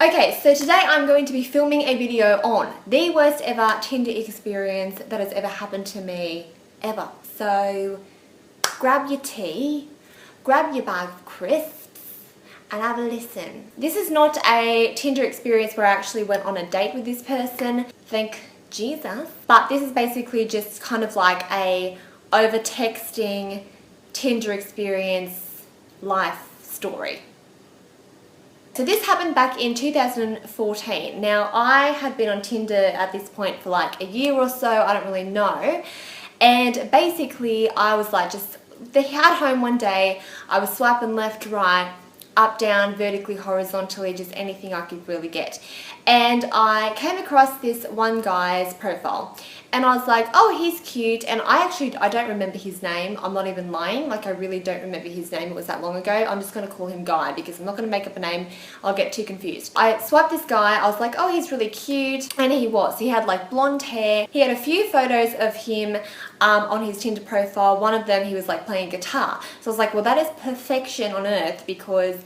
Okay, so today I'm going to be filming a video on the worst ever Tinder experience that has ever happened to me, ever. So grab your tea, grab your bag of crisps, and have a listen. This is not a Tinder experience where I actually went on a date with this person, thank Jesus. But this is basically just kind of like a over texting Tinder experience life story. So this happened back in 2014. Now I had been on Tinder at this point for like a year or so, I don't really know. And basically I was like at home one day, I was swiping left, right, up, down, vertically, horizontally, just anything I could really get. And I came across this one guy's profile and I was like, oh, he's cute. And I don't remember his name. I'm not even lying. Like I really don't remember his name. It was that long ago. I'm just going to call him Guy because I'm not going to make up a name. I'll get too confused. I swiped this guy. I was like, oh, he's really cute. And he was. He had like blonde hair. He had a few photos of him on his Tinder profile. One of them, he was like playing guitar. So I was like, well, that is perfection on earth because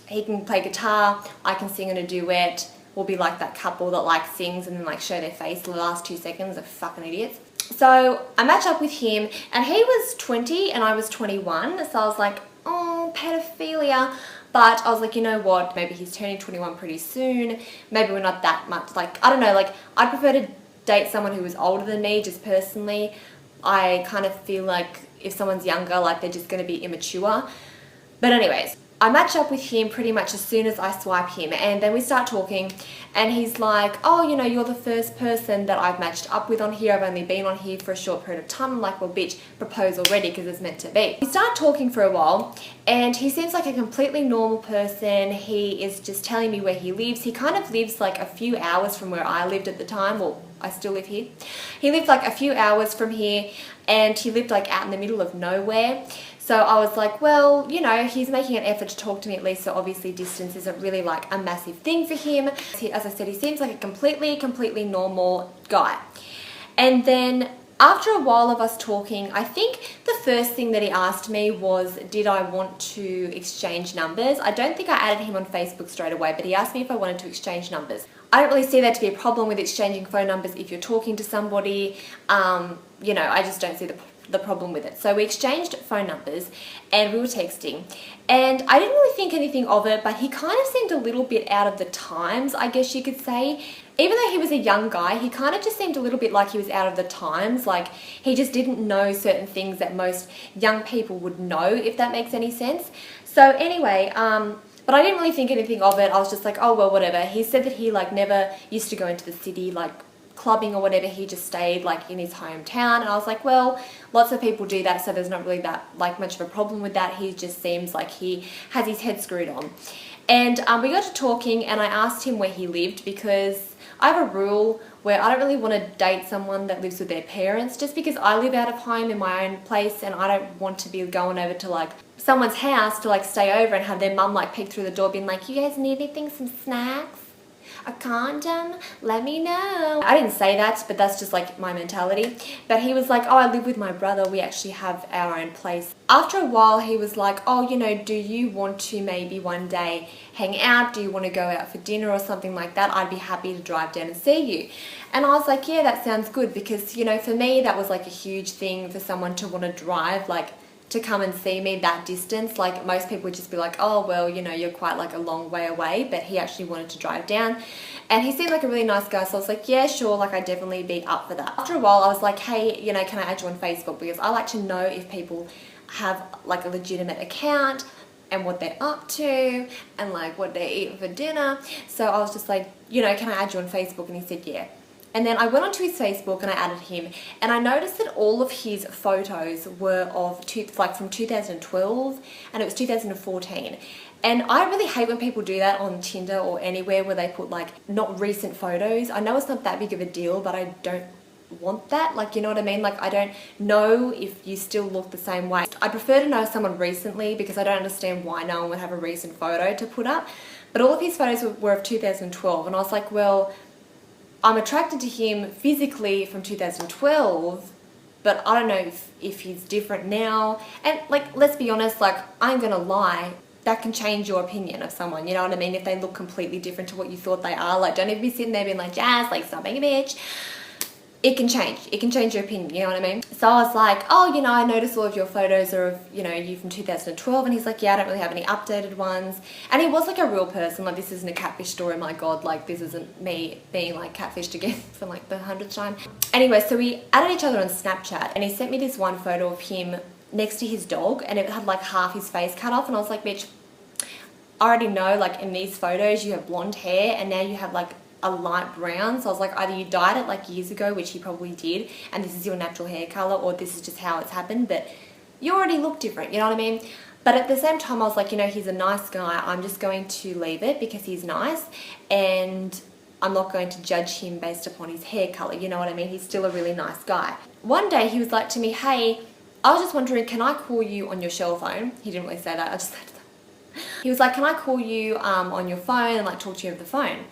he can play guitar, I can sing in a duet. We'll be like that couple that like sings and then like show their face the last 2 seconds. They're fucking idiots. So I matched up with him and he was 20 and I was 21. So I was like, oh, pedophilia. But I was like, you know what? Maybe he's turning 21 pretty soon. Maybe we're not that much. Like, I don't know. Like, I prefer to date someone who is older than me just personally. I kind of feel like if someone's younger, like they're just going to be immature. But anyways, I match up with him pretty much as soon as I swipe him, and then we start talking and he's like, oh, you know, you're the first person that I've matched up with on here. I've only been on here for a short period of time. I'm like, well, bitch, propose already because it's meant to be. We start talking for a while and he seems like a completely normal person. He is just telling me where he lives. He kind of lives like a few hours from where I lived at the time. Well, I still live here. He lived like a few hours from here and he lived like out in the middle of nowhere. So I was like, well, you know, he's making an effort to talk to me at least, so obviously distance isn't really like a massive thing for him. As I said, he seems like a completely normal guy. And then after a while of us talking, I think the first thing that he asked me was, did I want to exchange numbers? I don't think I added him on Facebook straight away, but he asked me if I wanted to exchange numbers. I don't really see that to be a problem with exchanging phone numbers if you're talking to somebody. You know, I just don't see the problem with it. So we exchanged phone numbers and we were texting and I didn't really think anything of it, but he kind of seemed a little bit out of the times, I guess you could say. Even though he was a young guy, he kind of just seemed a little bit like he was out of the times. Like he just didn't know certain things that most young people would know, if that makes any sense. So anyway, but I didn't really think anything of it. I was just like, oh, well, whatever. He said that he like never used to go into the city, like clubbing or whatever. He just stayed like in his hometown, and I was like, well, lots of people do that, so there's not really that like much of a problem with that. He just seems like he has his head screwed on. And we got to talking and I asked him where he lived because I have a rule where I don't really want to date someone that lives with their parents, just because I live out of home in my own place and I don't want to be going over to like someone's house to like stay over and have their mum like peek through the door being like, you guys need anything, some snacks? A condom? Let me know. I didn't say that, but that's just like my mentality. But he was like, oh, I live with my brother. We actually have our own place. After a while, he was like, oh, you know, do you want to maybe one day hang out? Do you want to go out for dinner or something like that? I'd be happy to drive down and see you. And I was like, yeah, that sounds good, because, you know, for me, that was like a huge thing for someone to want to drive, like to come and see me that distance. Like most people would just be like, oh, well, you know, you're quite like a long way away, but he actually wanted to drive down and he seemed like a really nice guy. So I was like, yeah, sure, like I'd definitely be up for that. After a while I was like, hey, you know, can I add you on Facebook, because I like to know if people have like a legitimate account and what they're up to and like what they eat for dinner. So I was just like, you know, can I add you on Facebook? And he said yeah. And then I went onto his Facebook and I added him, and I noticed that all of his photos were of like from 2012 and it was 2014. And I really hate when people do that on Tinder or anywhere where they put like not recent photos. I know it's not that big of a deal, but I don't want that. Like, you know what I mean? Like, I don't know if you still look the same way. I prefer to know someone recently because I don't understand why no one would have a recent photo to put up. But all of his photos were of 2012 and I was like, well, I'm attracted to him physically from 2012, but I don't know if he's different now. And like, let's be honest, like, I'm gonna lie, that can change your opinion of someone, you know what I mean? If they look completely different to what you thought they are, like, don't ever be sitting there being like, Jazz, like, stop being a bitch. It can change your opinion, you know what I mean? So I was like, oh, you know, I noticed all of your photos are of, you know, you from 2012. And he's like, yeah, I don't really have any updated ones. And he was like a real person. Like, this isn't a catfish story, my God. Like, this isn't me being like catfished again for like the 100th time. Anyway, so we added each other on Snapchat, and he sent me this one photo of him next to his dog, and it had like half his face cut off. And I was like, bitch, I already know, like, in these photos you have blonde hair, and now you have like a light brown. So I was like, either you dyed it like years ago, which he probably did, and this is your natural hair color, or this is just how it's happened, but you already look different, you know what I mean? But at the same time, I was like, you know, he's a nice guy. I'm just going to leave it because he's nice, and I'm not going to judge him based upon his hair color, you know what I mean? He's still a really nice guy. One day he was like to me, hey, I was just wondering, can I call you on your cell phone? He didn't really say that, I just said that. He was like, can I call you on your phone and like talk to you over the phone?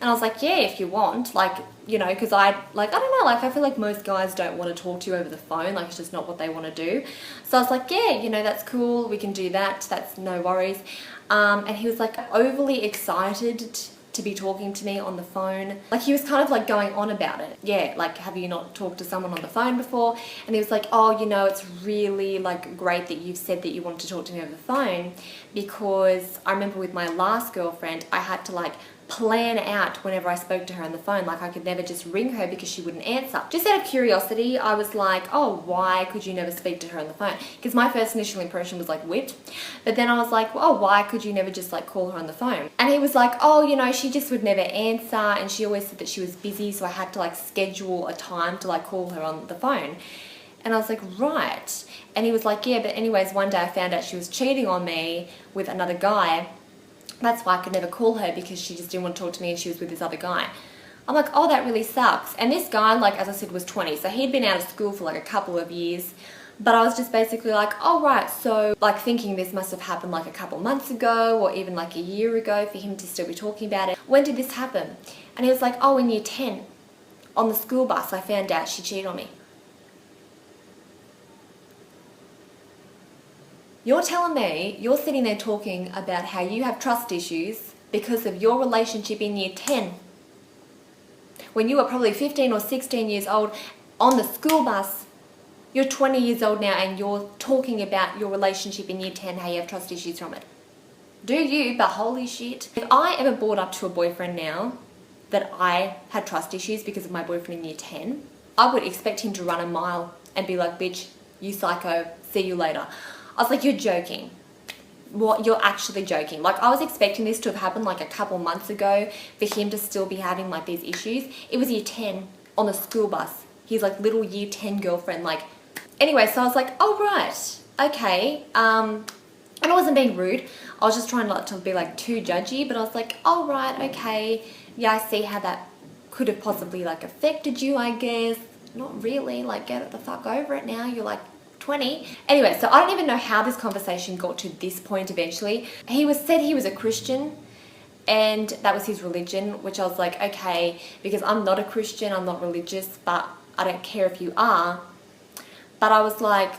And I was like, yeah, if you want, like, you know, because I don't know, like, I feel like most guys don't want to talk to you over the phone. Like, it's just not what they want to do. So I was like, yeah, you know, that's cool. We can do that. That's no worries. And he was like overly excited to be talking to me on the phone. Like, he was kind of like going on about it. Yeah, like, have you not talked to someone on the phone before? And he was like, oh, you know, it's really like great that you've said that you wanted to talk to me over the phone, because I remember with my last girlfriend, I had to like plan out whenever I spoke to her on the phone. Like, I could never just ring her because she wouldn't answer. Just out of curiosity, I was like, oh, why could you never speak to her on the phone? Because my first initial impression was like whipped. But then I was like, oh, why could you never just like call her on the phone? And he was like, oh, you know, she just would never answer, and she always said that she was busy, so I had to like schedule a time to like call her on the phone. And I was like, right. And he was like, yeah, but anyways, one day I found out she was cheating on me with another guy. That's why I could never call her, because she just didn't want to talk to me and she was with this other guy. I'm like, oh, that really sucks. And this guy, like, as I said, was 20. So he'd been out of school for like a couple of years. But I was just basically like, oh, right. So like thinking this must have happened like a couple months ago, or even like a year ago, for him to still be talking about it. When did this happen? And he was like, oh, in year 10 on the school bus, I found out she cheated on me. You're telling me you're sitting there talking about how you have trust issues because of your relationship in year 10, when you were probably 15 or 16 years old on the school bus. You're 20 years old now and you're talking about your relationship in year 10, how you have trust issues from it. Do you? But holy shit. If I ever brought up to a boyfriend now that I had trust issues because of my boyfriend in year 10, I would expect him to run a mile and be like, bitch, you psycho, see you later. I was like, you're joking. What? You're actually joking. Like, I was expecting this to have happened like a couple months ago, for him to still be having like these issues. It was year 10 on the school bus. He's like little year 10 girlfriend. Like, anyway, so I was like, oh, right. Okay. And I wasn't being rude. I was just trying not to be like too judgy, but I was like, oh, right. Okay. Yeah, I see how that could have possibly like affected you, I guess. Not really. Like, get the fuck over it now. You're like 20. Anyway, so I don't even know how this conversation got to this point eventually. He said he was a Christian and that was his religion, which I was like, okay, because I'm not a Christian, I'm not religious, but I don't care if you are. But I was like,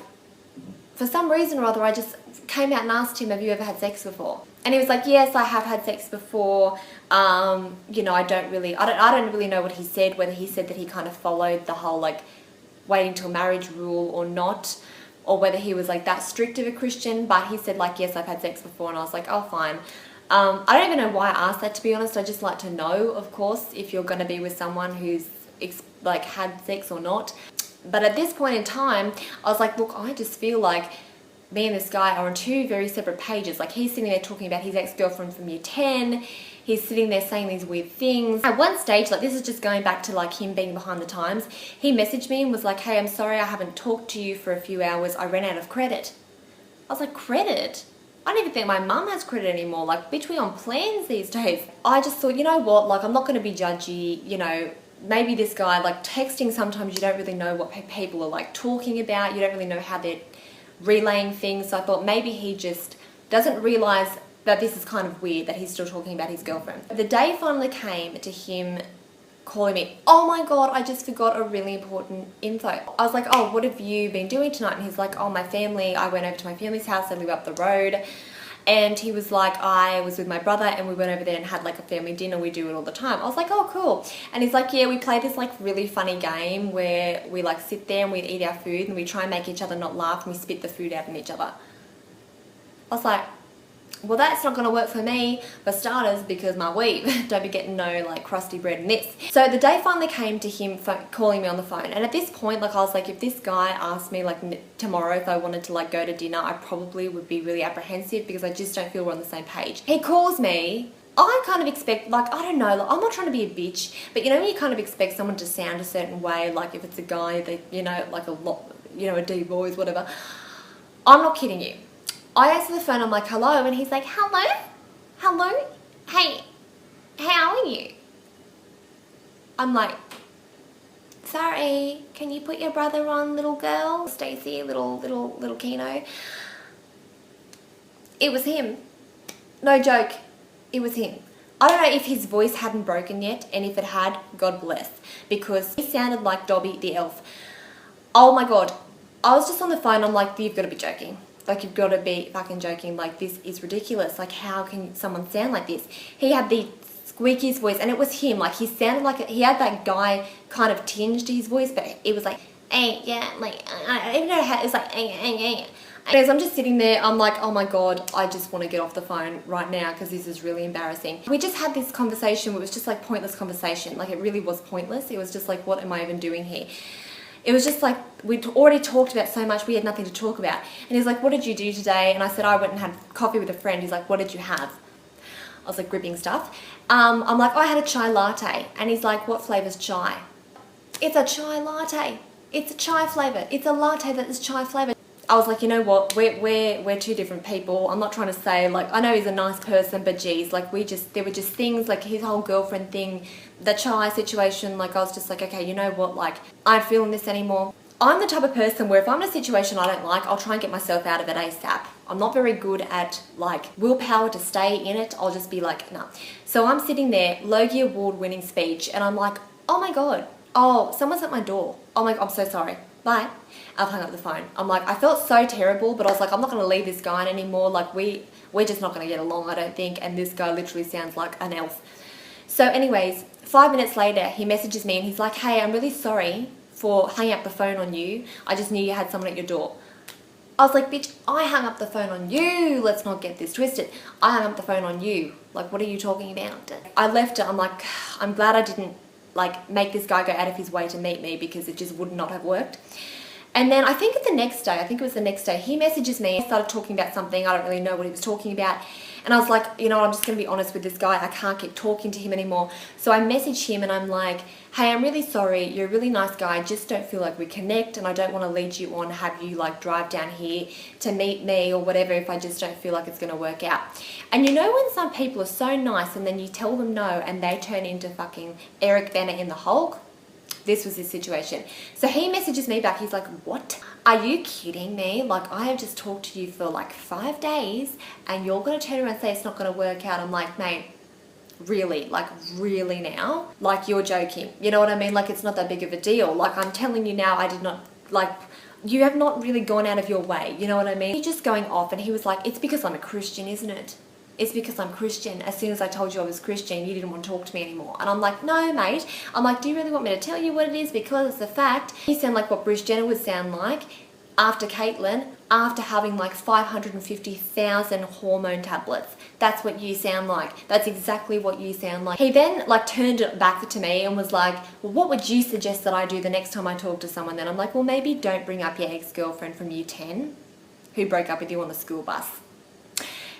for some reason or other, I just came out and asked him, have you ever had sex before? And he was like, yes, I have had sex before. You know, I don't really know what he said, whether he said that he kind of followed the whole like waiting till marriage rule or not, or whether he was like that strict of a Christian. But he said like, yes, I've had sex before. And I was like, oh, fine. I don't even know why I asked that, to be honest. I just like to know, of course, if you're going to be with someone who's like had sex or not. But at this point in time, I was like, look, I just feel like me and this guy are on two very separate pages. Like, he's sitting there talking about his ex-girlfriend from year 10. He's sitting there saying these weird things. At one stage, like, this is just going back to like him being behind the times, he messaged me and was like, hey, I'm sorry I haven't talked to you for a few hours. I ran out of credit. I was like, credit? I don't even think my mum has credit anymore. Like, bitch, we on plans these days. I just thought, you know what, like, I'm not going to be judgy, you know. Maybe this guy, like, texting, sometimes you don't really know what people are like talking about. You don't really know how they're relaying things. So I thought maybe he just doesn't realize that this is kind of weird, that he's still talking about his girlfriend. The day finally came to him calling me, oh my God, I just forgot a really important info. I was like, oh, what have you been doing tonight? And he's like, oh, my family, I went over to my family's house, they live up the road. And he was like, I was with my brother and we went over there and had like a family dinner. We do it all the time. I was like, oh, cool. And he's like, yeah, we play this like really funny game where we like sit there and we eat our food and we try and make each other not laugh and we spit the food out on each other. I was like, well, that's not going to work for me, for starters, because my weave. Don't be getting no like crusty bread in this. So the day finally came to him calling me on the phone. And at this point, like I was like, if this guy asked me like tomorrow if I wanted to like go to dinner, I probably would be really apprehensive because I just don't feel we're on the same page. He calls me. I kind of expect, like, I don't know, like, I'm not trying to be a bitch, but you know when you kind of expect someone to sound a certain way, like if it's a guy that, you know, like a lot, you know, a D-boys, whatever. I'm not kidding you. I answer the phone, I'm like, hello, and he's like, hello? Hello? Hey, how are you? I'm like, sorry, can you put your brother on, little girl? Stacey, little Keno. It was him. No joke, it was him. I don't know if his voice hadn't broken yet, and if it had, God bless, because he sounded like Dobby the elf. Oh my God. I was just on the phone, I'm like, you've got to be joking. Like, you've got to be fucking joking. Like, this is ridiculous. Like, how can someone sound like this? He had the squeakiest voice, and it was him. Like, he sounded like, he had that guy kind of tinge to his voice, but it was like, hey, yeah, like, I don't even know how, it was like, hey. And as I'm just sitting there, I'm like, oh my God, I just want to get off the phone right now because this is really embarrassing. We just had this conversation. It was just like pointless conversation. Like, it really was pointless. It was just like, what am I even doing here? It was just like, we'd already talked about so much, we had nothing to talk about. And he's like, what did you do today? And I said, I went and had coffee with a friend. He's like, what did you have? I was like, gripping stuff. I'm like, I had a chai latte. And he's like, what flavor's chai? It's a chai latte. It's a chai flavor. It's a latte that is chai flavor. I was like, you know what, we're two different people. I'm not trying to say, like, I know he's a nice person, but geez, like, there were just things, like his whole girlfriend thing, the chai situation, like, I was just like, okay, you know what, like, I ain't feeling this anymore. I'm the type of person where if I'm in a situation I don't like, I'll try and get myself out of it ASAP. I'm not very good at, like, willpower to stay in it. I'll just be like, no. So I'm sitting there, Logie Award-winning speech, and I'm like, oh my God, oh, someone's at my door. Oh my God, I'm so sorry. Bye. I've hung up the phone. I'm like, I felt so terrible, but I was like, I'm not going to leave this guy anymore. Like, we're just not going to get along, I don't think. And this guy literally sounds like an elf. So anyways, 5 minutes later, he messages me and he's like, hey, I'm really sorry for hanging up the phone on you. I just knew you had someone at your door. I was like, bitch, I hung up the phone on you. Let's not get this twisted. I hung up the phone on you. Like, what are you talking about? I left it. I'm like, I'm glad I didn't like make this guy go out of his way to meet me because it just would not have worked. And then I think it was the next day, he messages me and started talking about something. I don't really know what he was talking about. And I was like, you know what, I'm just going to be honest with this guy. I can't keep talking to him anymore. So I messaged him and I'm like, hey, I'm really sorry. You're a really nice guy. I just don't feel like we connect and I don't want to lead you on, have you like drive down here to meet me or whatever if I just don't feel like it's going to work out. And you know when some people are so nice and then you tell them no and they turn into fucking Eric Banner in the Hulk? This was his situation. So he messages me back. He's like, what? Are you kidding me? Like, I have just talked to you for like 5 days and you're going to turn around and say it's not going to work out. I'm like, mate, really? Like, really now? Like, you're joking. You know what I mean? Like, it's not that big of a deal. Like, I'm telling you now, I did not, like, you have not really gone out of your way. You know what I mean? He's just going off and he was like, it's because I'm a Christian, isn't it? It's because I'm Christian. As soon as I told you I was Christian, you didn't want to talk to me anymore. And I'm like, no, mate. I'm like, do you really want me to tell you what it is? Because it's a fact. You sound like what Bruce Jenner would sound like after Caitlyn, after having like 550,000 hormone tablets. That's what you sound like. That's exactly what you sound like. He then like turned it back to me and was like, well, what would you suggest that I do the next time I talk to someone? Then I'm like, well, maybe don't bring up your ex-girlfriend from year 10 who broke up with you on the school bus.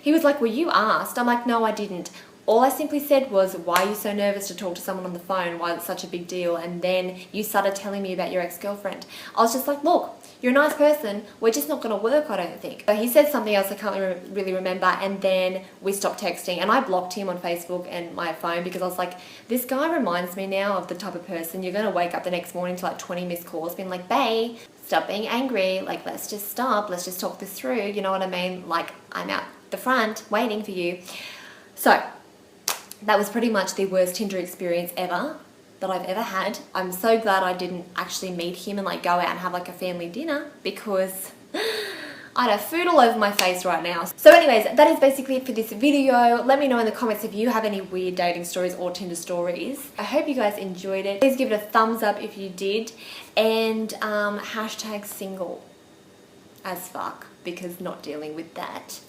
He was like, well, you asked. I'm like, no, I didn't. All I simply said was, why are you so nervous to talk to someone on the phone? Why it's such a big deal? And then you started telling me about your ex-girlfriend. I was just like, look, you're a nice person. We're just not going to work, I don't think. So he said something else I can't really remember. And then we stopped texting. And I blocked him on Facebook and my phone because I was like, this guy reminds me now of the type of person you're going to wake up the next morning to like 20 missed calls being like, bae, stop being angry. Like, let's just stop. Let's just talk this through. You know what I mean? Like, I'm out the front waiting for you. So that was pretty much the worst Tinder experience ever that I've ever had. I'm so glad I didn't actually meet him and like go out and have like a family dinner because I have food all over my face right now. So anyways, that is basically it for this video. Let me know in the comments if you have any weird dating stories or Tinder stories. I hope you guys enjoyed it. Please give it a thumbs up if you did. And hashtag single as fuck, because not dealing with that.